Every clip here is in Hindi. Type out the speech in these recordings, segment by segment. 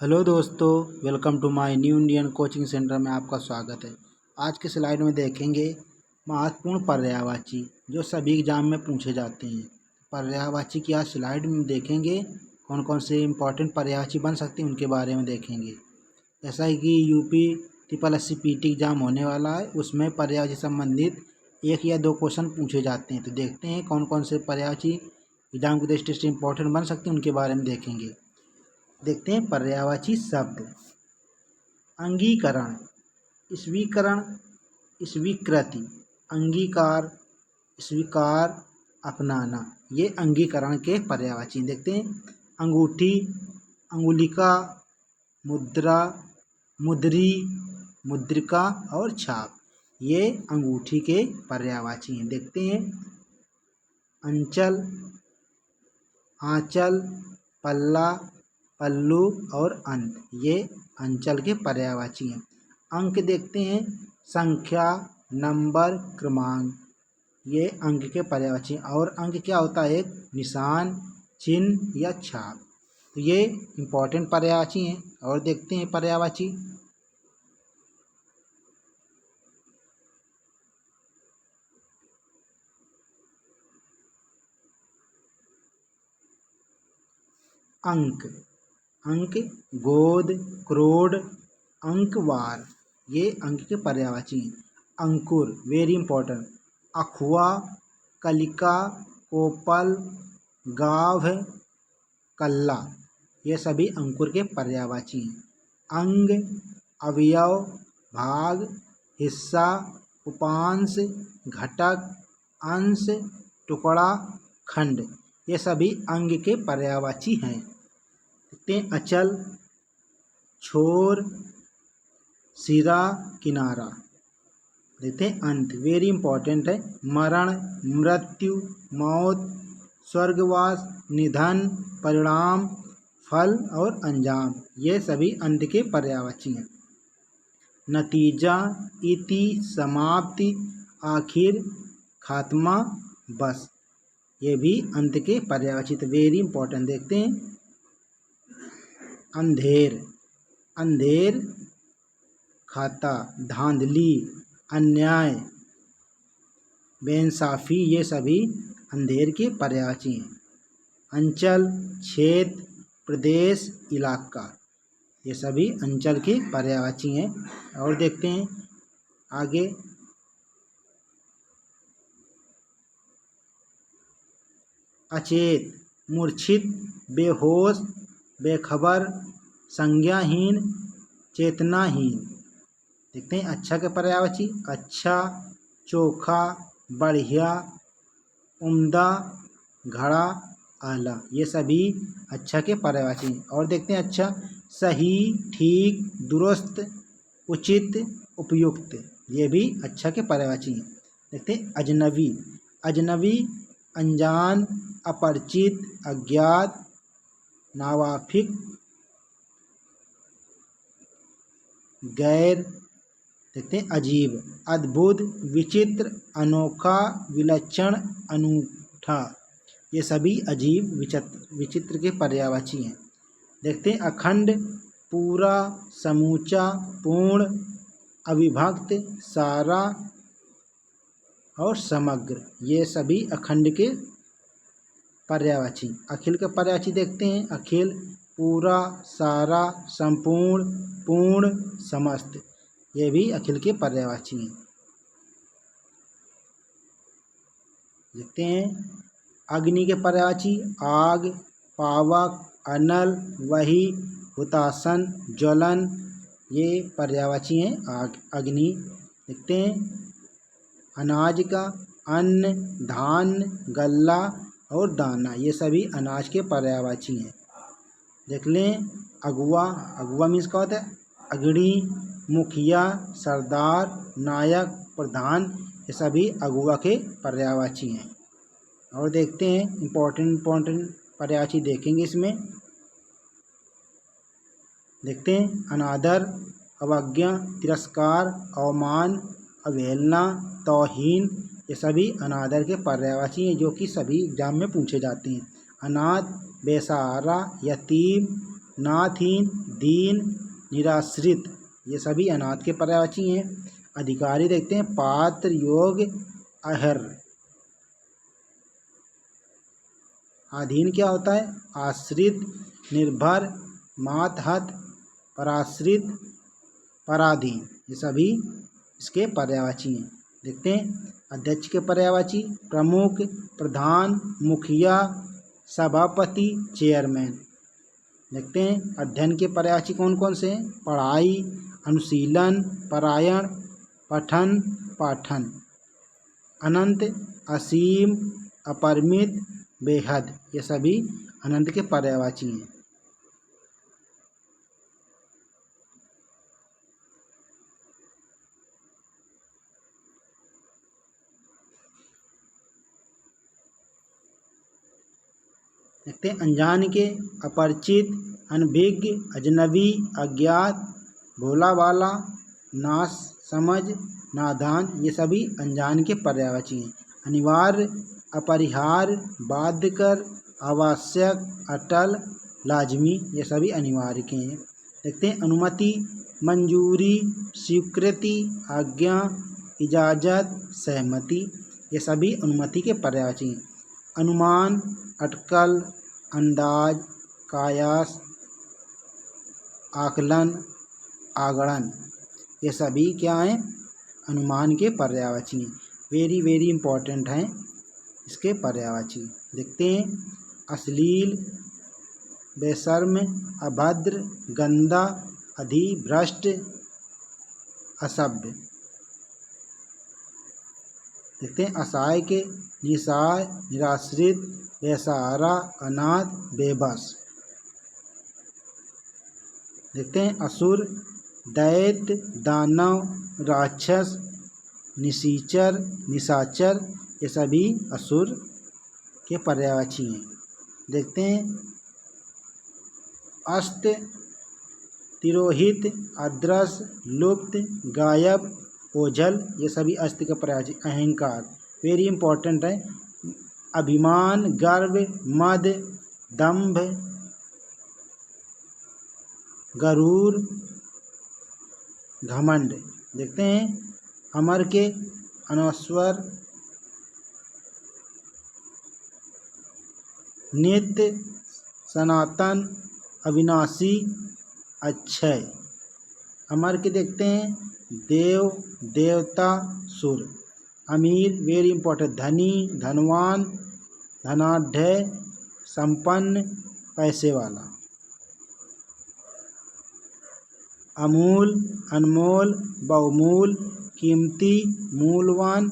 हेलो दोस्तों, welcome to my new Indian coaching centre में आपका स्वागत है। आज के स्लाइड में देखेंगे महत्वपूर्ण पर्यायवाची जो सभी एग्जाम में पूछे जाते हैं। पर्यायवाची की आज स्लाइड में देखेंगे कौन कौन से इम्पोर्टेंट पर्यायवाची बन सकते हैं, उनके बारे में देखेंगे। ऐसा है कि यूपी SSC PT एग्जाम होने वाला है, उसमें पर्यायवाची संबंधित 1 या 2 क्वेश्चन पूछे जाते हैं। तो देखते हैं कौन कौन से पर्यायवाची एग्जाम की दृष्टि से इम्पोर्टेंट बन सकते हैं, उनके बारे में देखेंगे। देखते हैं पर्यायवाची शब्द। अंगीकरण, स्वीकरण, स्वीकृति, अंगीकार, स्वीकार, अपनाना, ये अंगीकरण के पर्यायवाची। देखते हैं अंगूठी, अंगुलिका, मुद्रा, मुद्री, मुद्रिका और छाप, ये अंगूठी के पर्यायवाची हैं। देखते हैं अंचल, आंचल, पल्ला, पल्लू और अंत, ये अंचल के पर्यायवाची हैं। अंक देखते हैं संख्या, नंबर, क्रमांक, ये अंक के पर्यायवाची हैं। और अंक क्या होता है? एक निशान, चिन्ह या छाप। तो ये इम्पोर्टेंट पर्यायवाची हैं। और देखते हैं पर्यायवाची। अंक, अंक गोद, क्रोड, अंकवार, ये अंक के पर्यायवाची हैं। अंकुर, वेरी इंपॉर्टेंट, अखुआ, कलिका, कोपल, गाभ, कल्ला, ये सभी अंकुर के पर्यायवाची हैं। अंग, अवयव, भाग, हिस्सा, उपांश, घटक, अंश, टुकड़ा, खंड, ये सभी अंग के पर्यायवाची हैं। देखते हैं अचल, छोर, सिरा, किनारा। देखते हैं अंत, वेरी इंपॉर्टेंट है, मरण, मृत्यु, मौत, स्वर्गवास, निधन, परिणाम, फल और अंजाम, ये सभी अंत के पर्यायवाची हैं। नतीजा, इति, समाप्ति, आखिर, खात्मा, बस, ये भी अंत के पर्यायवाची। तो वेरी इंपॉर्टेंट। देखते हैं अंधेर, अंधेर, खाता, धांधली, अन्याय, बेइंसाफी, ये सभी अंधेर के पर्यायवाची हैं। अंचल, क्षेत्र, प्रदेश, इलाका, ये सभी अंचल के पर्यायवाची हैं। और देखते हैं आगे अचेत, मूर्छित, बेहोश, बेखबर, संज्ञाहीन, चेतनाहीन। देखते हैं अच्छा के पर्यायवाची। अच्छा, चोखा, बढ़िया, उम्दा, घड़ा, आला, ये सभी अच्छा के पर्यायवाची हैं। और देखते हैं अच्छा, सही, ठीक, दुरुस्त, उचित, उपयुक्त, ये भी अच्छा के पर्यायवाची हैं। देखते हैं अजनबी, अजनबी, अनजान, अपरिचित, अज्ञात, नावाफिक, गैर। देखते हैं अजीब, अद्भुत, विचित्र, अनोखा, विलक्षण, अनूठा, ये सभी अजीब, विचित्र के पर्यायवाची हैं। देखते हैं अखंड, पूरा, समूचा, पूर्ण, अविभक्त, सारा और समग्र, ये सभी अखंड के पर्यायवाची। अखिल के पर्यायवाची देखते हैं अखिल, पूरा, सारा, संपूर्ण, पूर्ण, समस्त, ये भी अखिल के पर्यायवाची हैं। देखते हैं अग्नि के पर्यायवाची। आग, पावक, अनल, वही, हुतासन, ज्वलन, ये पर्यायवाची हैं आग, अग्नि। देखते हैं अनाज का, अन्न, धान्य, गल्ला और दाना, ये सभी अनाज के पर्यायवाची हैं। देख लें अगुआ, अगुआ मीन्स क्या होता है? अग्रणी, मुखिया, सरदार, नायक, प्रधान, ये सभी अगुआ के पर्यायवाची हैं। और देखते हैं इम्पोर्टेंट पर्यायवाची देखेंगे इसमें। देखते हैं अनादर, अवज्ञा, तिरस्कार, अवमान, अवहेलना, तौहीन, ये सभी अनादर के पर्यायवाची हैं जो कि सभी एग्जाम में पूछे जाते हैं। अनाथ, बेसहारा, यतीम, नाथहीन, दीन, निराश्रित, ये सभी अनाथ के पर्यायवाची हैं। अधिकारी देखते हैं पात्र, योग्य, अर्ह। अधीन क्या होता है? आश्रित, निर्भर, मातहत, पराश्रित, पराधीन, ये सभी इसके पर्यायवाची हैं। देखते हैं अध्यक्ष के पर्यायवाची प्रमुख, प्रधान, मुखिया, सभापति, चेयरमैन। देखते हैं अध्ययन के पर्यायवाची कौन कौन से हैं? पढ़ाई, अनुशीलन, परायण, पठन, पाठन। अनंत, असीम, अपरिमित, बेहद, ये सभी अनंत के पर्यायवाची हैं। देखते हैं अनजान के अपरिचित, अनभिज्ञ, अजनबी, अज्ञात, भोला भाला, नास समझ, नादान, ये सभी अनजान के पर्यायवाची हैं। अनिवार्य, अपरिहार्य, बाध्यकर, आवश्यक, अटल, लाजमी, ये सभी अनिवार्य के हैं। देखते हैं अनुमति, मंजूरी, स्वीकृति, आज्ञा, इजाज़त, सहमति, ये सभी अनुमति के पर्यायवाची हैं। अनुमान, अटकल, अंदाज, कयास, आकलन, आगणन, ये सभी क्या हैं? अनुमान के पर्यायवाची हैं। वेरी वेरी इम्पोर्टेंट हैं इसके पर्यायवाची। देखते हैं अश्लील, बेशर्म, अभद्र, गंदा, अधिभ्रष्ट, असभ्य। देखते हैं असहाय के निसहाय, निराश्रित, बेसहारा, अनाथ, बेबस। देखते हैं असुर, दैत्य, दानव, राक्षस, निशाचर, निशाचर, ये सभी असुर के पर्यायवाची हैं। देखते हैं अस्त, तिरोहित, अदृश्य, लुप्त, गायब, ओझल, ये सभी अस्त के पर्यायवाची। अहंकार वेरी इंपॉर्टेंट है। अभिमान, गर्व, मद, दंभ, गरूर, घमंड। देखते हैं अमर के अनश्वर, नित्य, सनातन, अविनाशी, अक्षय। अमर के देखते हैं देव, देवता, सुर। अमीर वेरी इंपॉर्टेंट, धनी, धनवान, धनाढ़, संपन्न, पैसे वाला। अमूल, अनमोल, बहुमूल, कीमती, मूलवान,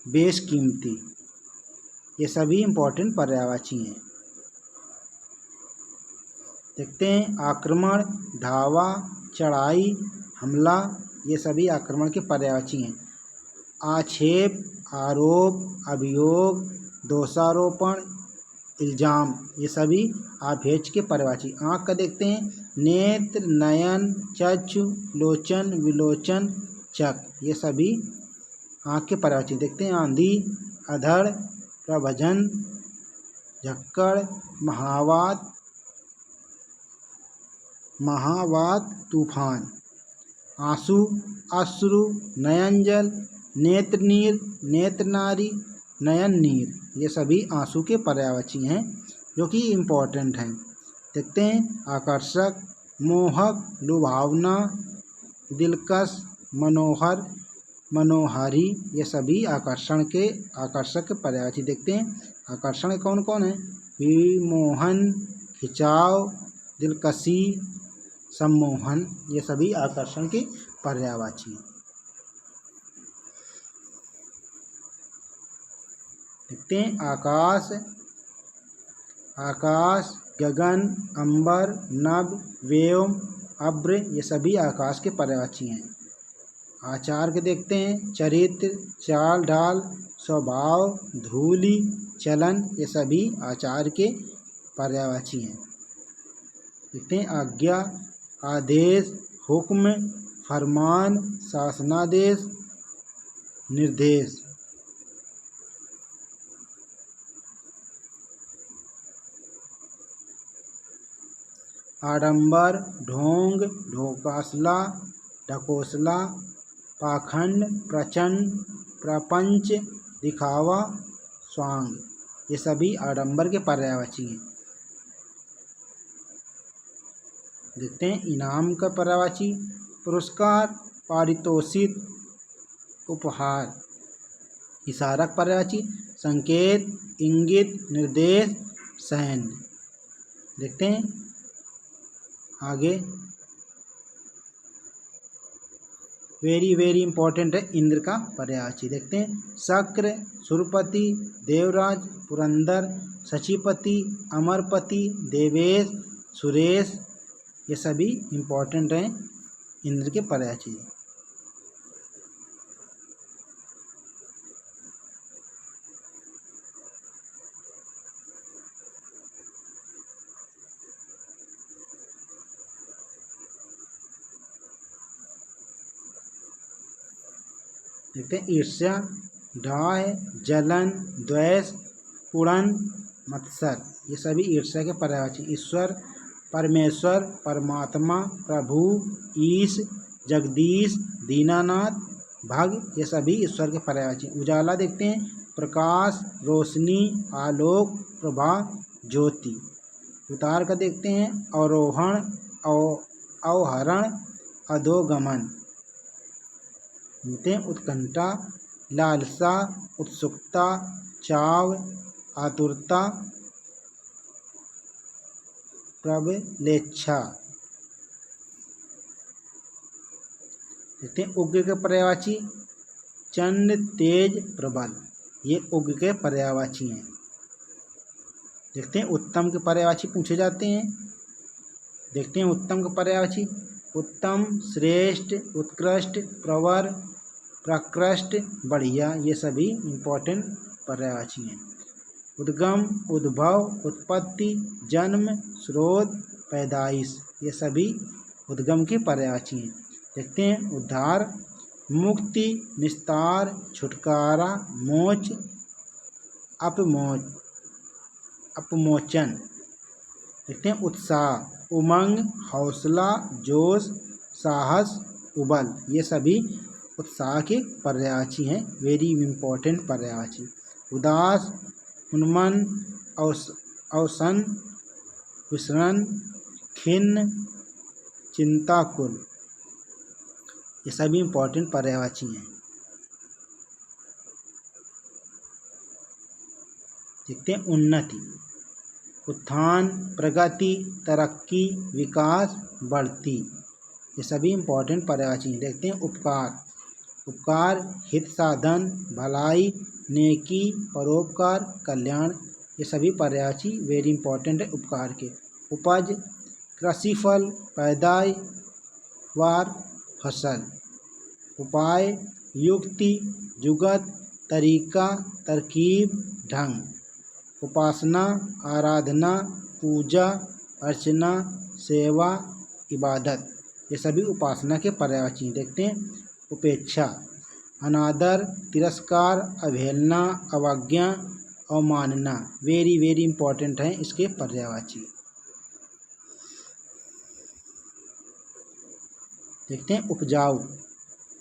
बेशकीमती, ये सभी इम्पोर्टेंट पर्यायवाची हैं। देखते हैं आक्रमण, धावा, चढ़ाई, हमला, ये सभी आक्रमण के पर्यायवाची हैं। आक्षेप, आरोप, अभियोग, दोषारोपण, इल्जाम, ये सभी आभेज के पर्यायवाची। आँख का देखते हैं नेत्र, नयन, चक्षु, लोचन, विलोचन, चक, ये सभी आँख के पर्यायवाची। देखते हैं आंधी, अधड़, प्रभजन, झक्कड़, महावात, महावात, तूफान। आंसू, अश्रु, नयनजल, नेत्रनीर, नेत्रनारी, नयननीर, ये सभी आंसू के पर्यायवाची हैं जो कि इम्पोर्टेंट हैं। देखते हैं आकर्षक, मोहक, लुभावना, दिलकश, मनोहर, मनोहारी, ये सभी आकर्षक के पर्यायवाची। देखते हैं आकर्षण कौन कौन है? विमोहन, खिंचाव, दिलकशी, सम्मोहन, ये सभी आकर्षण के पर्यायवाची। देखते हैं आकाश, आकाश, गगन, अंबर, नभ, व्योम, अभ्र, ये सभी आकाश के पर्यायवाची हैं। आचार के देखते हैं चरित्र, चाल ढाल, स्वभाव, धूलि, चलन, ये सभी आचार के पर्यायवाची हैं। देखते हैं आज्ञा, आदेश, हुक्म, फरमान, शासनादेश, निर्देश। आडंबर, ढोंग, ढोकासला, ढकोसला, पाखंड, प्रचंड, प्रपंच, दिखावा, स्वांग, ये सभी आडंबर के पर्यायवाची हैं। देखते हैं इनाम का पर्यायवाची, पुरस्कार, पारितोषिक, उपहार। इशारक पर्यायवाची, संकेत, इंगित, निर्देश, सैन्य। देखते हैं आगे, वेरी इंपॉर्टेंट है इंद्र का पर्यायवाची। देखते हैं शक्र, सुरपति, देवराज, पुरंदर, शचीपति, अमरपति, देवेश, सुरेश, ये सभी इंपॉर्टेंट हैं इंद्र के पर्यायवाची। देखते हैं ईर्ष्या, डाह, जलन, द्वेष, कुड़न, मत्सर, ये सभी ईर्ष्या के पर्यायवाची। ईश्वर, परमेश्वर, परमात्मा, प्रभु, ईश, जगदीश, दीनानाथ, भग, ये सभी ईश्वर के पर्यायवाची। उजाला देखते हैं प्रकाश, रोशनी, आलोक, प्रभा, ज्योति। उतार का देखते हैं अवरोहण, अवहरण, अधोगमन। देखते हैं उत्कंठा, लालसा, उत्सुकता, चाव, आतुरता, प्रबलेच्छा। देखते हैं उग्र के पर्यायवाची, चंड, तेज, प्रबल, ये उग्र के पर्यायवाची हैं। देखते हैं उत्तम के पर्यायवाची पूछे जाते हैं। देखते हैं उत्तम के पर्यायवाची, उत्तम, श्रेष्ठ, उत्कृष्ट, प्रवर, प्रकृष्ट, बढ़िया, ये सभी इम्पोर्टेंट पर्यायवाची हैं। उद्गम, उद्भव, उत्पत्ति, जन्म, स्रोत, पैदाइश, ये सभी उद्गम के पर्यायवाची हैं। देखते हैं उद्धार, मुक्ति, निस्तार, छुटकारा, मोक्ष, अपमोचन। देखते हैं उत्साह, उमंग, हौसला, जोश, साहस, उबल, ये सभी उत्साह के पर्यायवाची हैं, वेरी इंपॉर्टेंट पर्यायवाची। उदास, उन्मन, अवसन, विसरण, खिन्न, चिंताकुल, ये सभी इंपॉर्टेंट पर्यायवाची हैं। देखते हैं उन्नति, उत्थान, प्रगति, तरक्की, विकास, बढ़ती, ये सभी इंपॉर्टेंट पर्यायवाची हैं। देखते हैं उपकार, उपकार, हित साधन, भलाई, नेकी, परोपकार, कल्याण, ये सभी पर्यायवाची वेरी इंपॉर्टेंट है उपकार के। उपज, कृषिफल, पैदावार, फसल। उपाय, युक्ति, जुगत, तरीका, तरकीब, ढंग। उपासना, आराधना, पूजा, अर्चना, सेवा, इबादत, ये सभी उपासना के पर्यायवाची। देखते हैं उपेक्षा, अनादर, तिरस्कार, अवहेलना, अवज्ञा, अवमानना, वेरी इंपॉर्टेंट हैं इसके पर्यायवाची। देखते हैं उपजाऊ,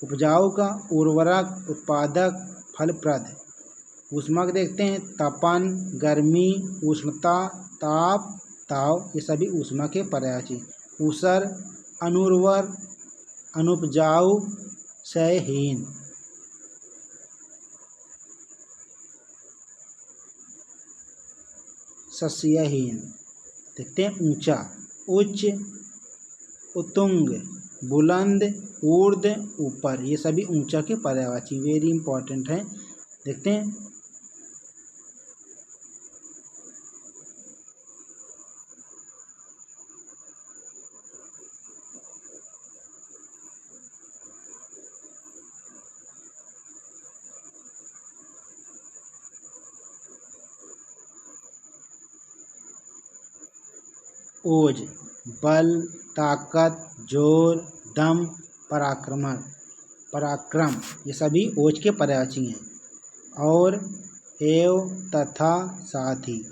उपजाऊ का उर्वरक, उत्पादक, फलप्रद। ऊष्मक देखते हैं तपन, गर्मी, उष्णता, ताप, ताव, ये सभी ऊष्मा के पर्यायवाची। ऊसर, अनुर्वर, अनुपजाऊ, क्षयहीन। सस्यहीन। देखते हैं ऊंचा, उच्च, उत्तुंग, बुलंद, ऊर्ध, ऊपर, ये सभी ऊंचा के पर्यायवाची वेरी इंपॉर्टेंट हैं। देखते हैं ओज, बल, ताकत, जोर, दम, पराक्रम, ये सभी ओज के पर्यायवाची हैं। और एव, तथा, साथ ही।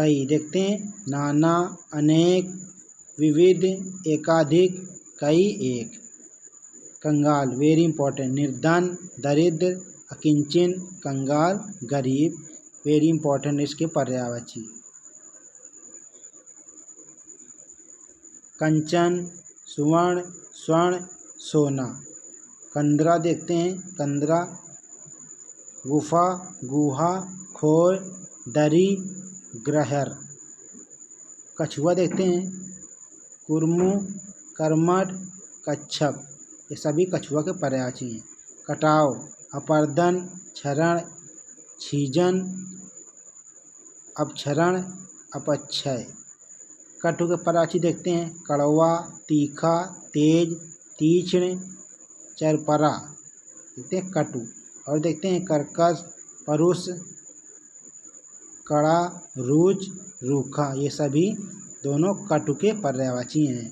कई। देखते हैं नाना, अनेक, विविध, एकाधिक, कई, एक। कंगाल वेरी इंपॉर्टेंट, निर्धन, दरिद्र, अकिंचन, कंगाल, गरीब, वेरी इंपॉर्टेंट इसके पर्यायवाची। कंचन, सुवर्ण, स्वर्ण, सोना। कंदरा देखते हैं, कंदरा, गुफा, गुहा, खोर, दरी, ग्रहर। कछुआ देखते हैं, कुरमु, करमट, कच्छप, ये सभी कछुआ के पर्यायवाची हैं। कटाव, अपर्दन, क्षरण, छीजन, अपक्षरण, अपक्षय। कटु के पर्यायवाची देखते हैं, कड़वा, तीखा, तेज, तीक्ष्ण, चरपरा, देखते हैं कटु। और देखते हैं कर्कश, परुष, कड़ा, रुच, रूखा, ये सभी दोनों कटु के पर्यायवाची हैं।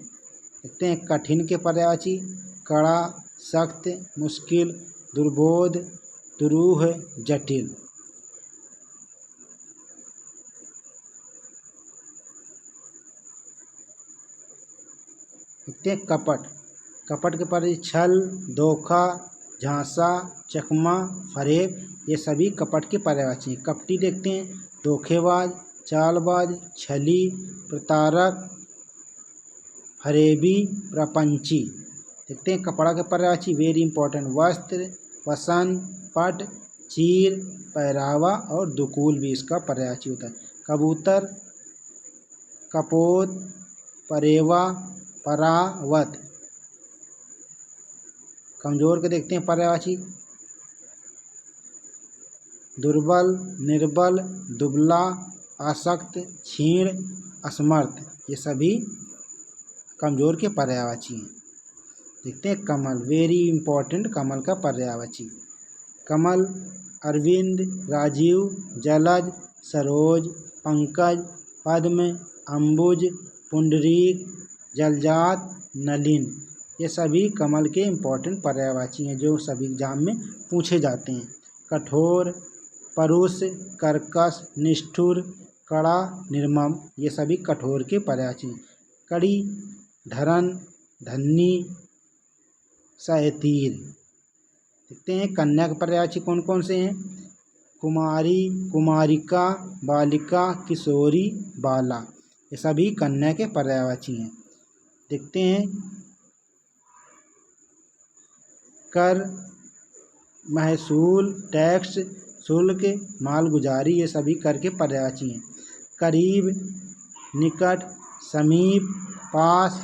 देखते हैं कठिन के पर्यायवाची, कड़ा, सख्त, मुश्किल, दुर्बोध, दुरूह, जटिल। देखते हैं कपट, कपट के पर्यायवाची छल, धोखा, झांसा, चकमा, फरेब, ये सभी कपट के पर्यायवाची हैं। कपटी देखते हैं, धोखेबाज, चालबाज, छली, प्रतारक, फरेबी, प्रपंची। देखते हैं कपड़ा के पर्यायवाची वेरी इंपॉर्टेंट, वस्त्र, वसन, पट, चीर, पहरावा और दुकूल भी इसका पर्यायवाची होता है। कबूतर, कपोत, परेवा, परावत। कमजोर के देखते हैं पर्यायवाची, दुर्बल, निर्बल, दुबला, आसक्त, क्षीण, असमर्थ, ये सभी कमजोर के पर्यायवाची हैं। देखते हैं कमल वेरी इंपॉर्टेंट, कमल का पर्यायवाची। कमल, अरविंद, राजीव, जलज, सरोज, पंकज, पद्म, अम्बुज, पुंडरीक, जलजात, नलिन, ये सभी कमल के इंपॉर्टेंट पर्यायवाची हैं जो सभी एग्जाम में पूछे जाते हैं। कठोर, परुष, कर्कश, निष्ठुर, कड़ा, निर्मम, ये सभी कठोर के पर्यायवाची हैं। कड़ी, धरन, धन्नी, सहतीर। देखते हैं कन्या के पर्यायवाची कौन कौन से हैं, कुमारी, कुमारिका, बालिका, किशोरी, बाला, ये सभी कन्या के पर्यायवाची हैं। देखते हैं कर, महसूल, टैक्स, शुल्क, मालगुजारी, ये सभी कर के पर्यायवाची हैं। करीब, निकट, समीप, पास,